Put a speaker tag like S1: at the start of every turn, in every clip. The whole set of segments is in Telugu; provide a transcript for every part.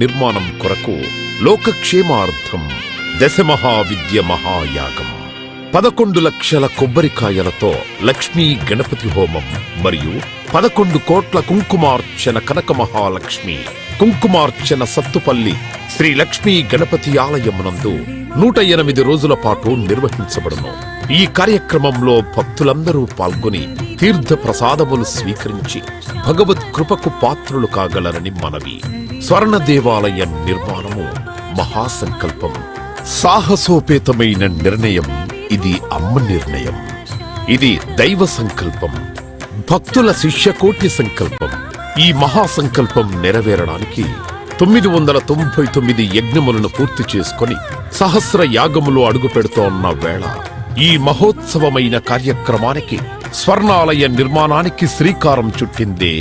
S1: నిర్మాణం కొరకు లోకక్షేమార్థం దశమహావిద్య మహాయాగం 11 లక్షల కొబ్బరికాయలతో లక్ష్మీ గణపతి హోమం మరియు 11 కోట్ల కుంకుమార్చన కనక మహాలక్ష్మి కుంకుమార్చన సత్తుపల్లి శ్రీ లక్ష్మీ గణపతి ఆలయమునందు 108 రోజుల పాటు నిర్వహించబడును. ఈ కార్యక్రమంలో భక్తులందరూ పాల్గొని తీర్థ ప్రసాదములు స్వీకరించి భగవత్ కృపకు పాత్రులు కాగలరని మనవి. స్వర్ణ దేవాలయ నిర్మాణము మహాసంకల్పం, సాహసోపేతమైన నిర్ణయం. ఇది అమ్మ నిర్ణయం. ఇది దైవ సంకల్పం, భక్తుల శిష్యకోటి సంకల్పం. ఈ మహాసంకల్పం నెరవేరడానికి 999 యజ్ఞములను పూర్తి చేసుకుని సహస్ర యాగములో అడుగు పెడుతోన్న వేళ ఈ మహోత్సవమైన కార్యక్రమానికి స్వర్ణాలయ నిర్మాణానికి శ్రీకారం చుట్టిందే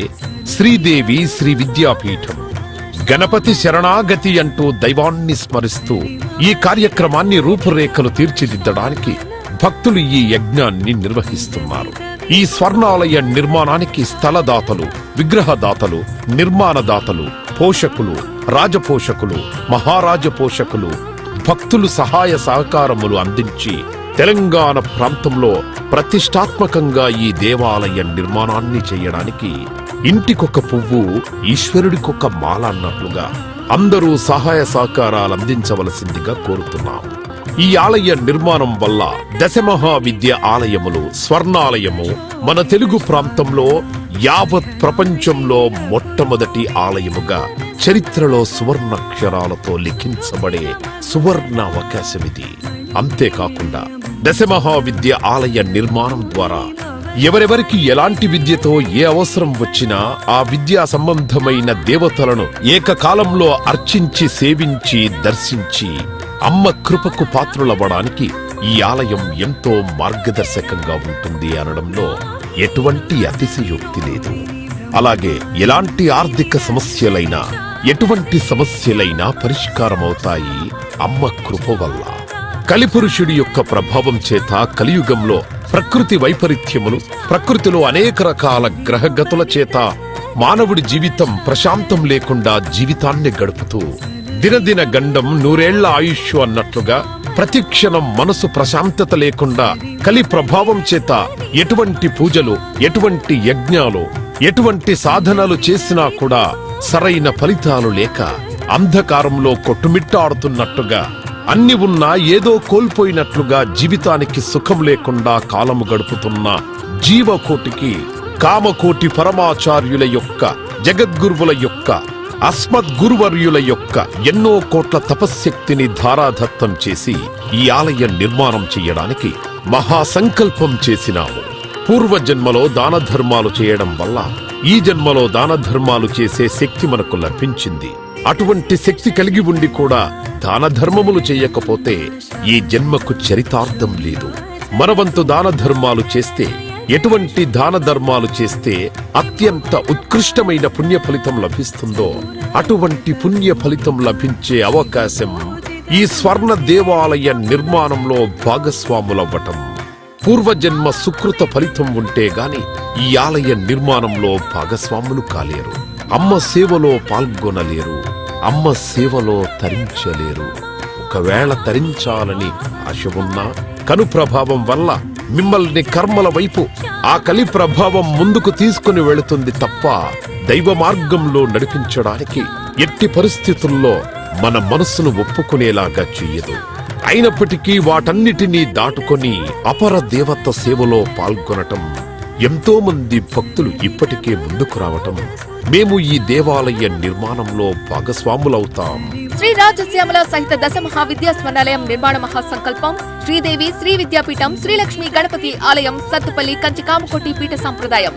S1: శ్రీదేవి శ్రీ విద్యాపీఠం. గణపతి శరణాగతి అంటూ దైవాన్ని స్మరిస్తూ ఈ కార్యక్రమాన్ని రూపురేఖలు తీర్చిదిద్దడానికి భక్తులు ఈ యజ్ఞాన్ని నిర్వహిస్తున్నారు. ఈ స్వర్ణాలయ నిర్మాణానికి స్థలదాతలు, విగ్రహదాతలు, నిర్మాణదాతలు, పోషకులు, రాజపోషకులు, మహారాజ పోషకులు, భక్తులు సహాయ సహకారములు అందించి తెలంగాణ ప్రాంతంలో ప్రతిష్టాత్మకంగా ఈ దేవాలయ నిర్మాణాన్ని చేయడానికి ఇంటికొక పువ్వు ఈశ్వరుడికొక మాల అన్నట్లుగా అందరూ సహాయ సహకారాలు అందించవలసిందిగా కోరుతున్నాం. ఈ ఆలయ నిర్మాణం వల్ల దశమహావిద్య ఆలయములు, స్వర్ణాలయము మన తెలుగు ప్రాంతంలో యావత్ ప్రపంచంలో మొట్టమొదటి ఆలయముగా చరిత్రలో సువర్ణాక్షరాలతో లిఖించబడే సువర్ణ అవకాశమిది. అంతేకాకుండా దశమహావిద్య ఆలయ నిర్మాణం ద్వారా ఎవరెవరికి ఎలాంటి విద్యతో ఏ అవసరం వచ్చినా ఆ విద్యా సంబంధమైన దేవతలను ఏకకాలంలో అర్చించి సేవించి దర్శించి అమ్మ కృపకు పాత్రులవ్వడానికి ఈ ఆలయం ఎంతో మార్గదర్శకంగా ఉంటుంది అనడంలో ఎటువంటి అతిశయోక్తి లేదు. అలాగే ఎలాంటి ఆర్థిక సమస్యలైనా, ఎటువంటి సమస్యలైనా పరిష్కారమవుతాయి అమ్మ కృప వల్ల. కలిపురుషుడి యొక్క ప్రభావం చేత కలియుగంలో ప్రకృతి వైపరీత్యములు, ప్రకృతిలో అనేక రకాల గ్రహగతుల చేత మానవుడి జీవితం ప్రశాంతం లేకుండా జీవితాన్ని గడుపుతూ దినదిన గండం 100 ఏళ్ల ఆయుష్ అన్నట్లుగా ప్రతిక్షణం మనసు ప్రశాంతత లేకుండా కలి ప్రభావం చేత ఎటువంటి పూజలు, ఎటువంటి యజ్ఞాలు, ఎటువంటి సాధనలు చేసినా కూడా సరైన ఫలితాలు లేక అంధకారంలో కొట్టుమిట్టాడుతున్నట్టుగా, అన్ని ఉన్నా ఏదో కోల్పోయినట్లుగా జీవితానికి సుఖం లేకుండా కాలము గడుపుతున్న జీవకోటికి కామకోటి పరమాచార్యుల యొక్క, జగద్గురువుల యొక్క, అస్మద్గురువర్యుల యొక్క ఎన్నో కోట్ల తపశ్శక్తిని ధారాదత్తం చేసి ఈ ఆలయ నిర్మాణం చెయ్యడానికి మహాసంకల్పం చేసినాము. పూర్వజన్మలో దాన ధర్మాలు చేయడం వల్ల ఈ జన్మలో దాన ధర్మాలు చేసే శక్తి మనకు లభించింది. అటువంటి శక్తి కలిగి ఉండి కూడా దాన ధర్మములు చెయ్యకపోతే ఈ జన్మకు చరితార్థం లేదు. మనవంతు దాన ధర్మాలు చేస్తే, ఎటువంటి దాన ధర్మాలు చేస్తే అత్యంత ఉత్కృష్టమైన పుణ్య ఫలితం లభిస్తుందో అటువంటి పుణ్య ఫలితం లభించే అవకాశం ఈ స్వర్ణ దేవాలయ నిర్మాణంలో భాగస్వాములవ్వటం. పూర్వజన్మ సుకృత ఫలితం ఉంటే గాని ఈ ఆలయ నిర్మాణంలో భాగస్వాములు కాలేరు. అమ్మ సేవలో పాల్గొనలేరు, అమ్మ సేవలో తరించలేరు. ఒకవేళ తరించాలని ఆశ ఉన్నా కను ప్రభావం వల్ల మిమ్మల్ని కర్మల వైపు ఆ కలి ప్రభావం ముందుకు తీసుకుని వెళుతుంది తప్ప దైవ మార్గంలో నడిపించడానికి ఎట్టి పరిస్థితుల్లో మన మనస్సును ఒప్పుకునేలాగా చెయ్యదు. అయినప్పటికీ వాటన్నిటినీ దాటుకొని అపర దేవత సేవలో పాల్గొనటం, ఎంతో మంది భక్తులు ఇప్పటికే ముందుకు రావటం, మేము ఈ దేవాలయ నిర్మాణంలో భాగస్వాములవుతాం.
S2: శ్రీ రాజశ్యామల సహిత దశమహావిద్యా స్వర్ణాలయం నిర్మాణ మహాసంకల్పం శ్రీదేవి శ్రీ విద్యాపీఠం శ్రీ లక్ష్మీ గణపతి ఆలయం సత్తుపల్లి కంచి కామకోటి పీఠ సంప్రదాయం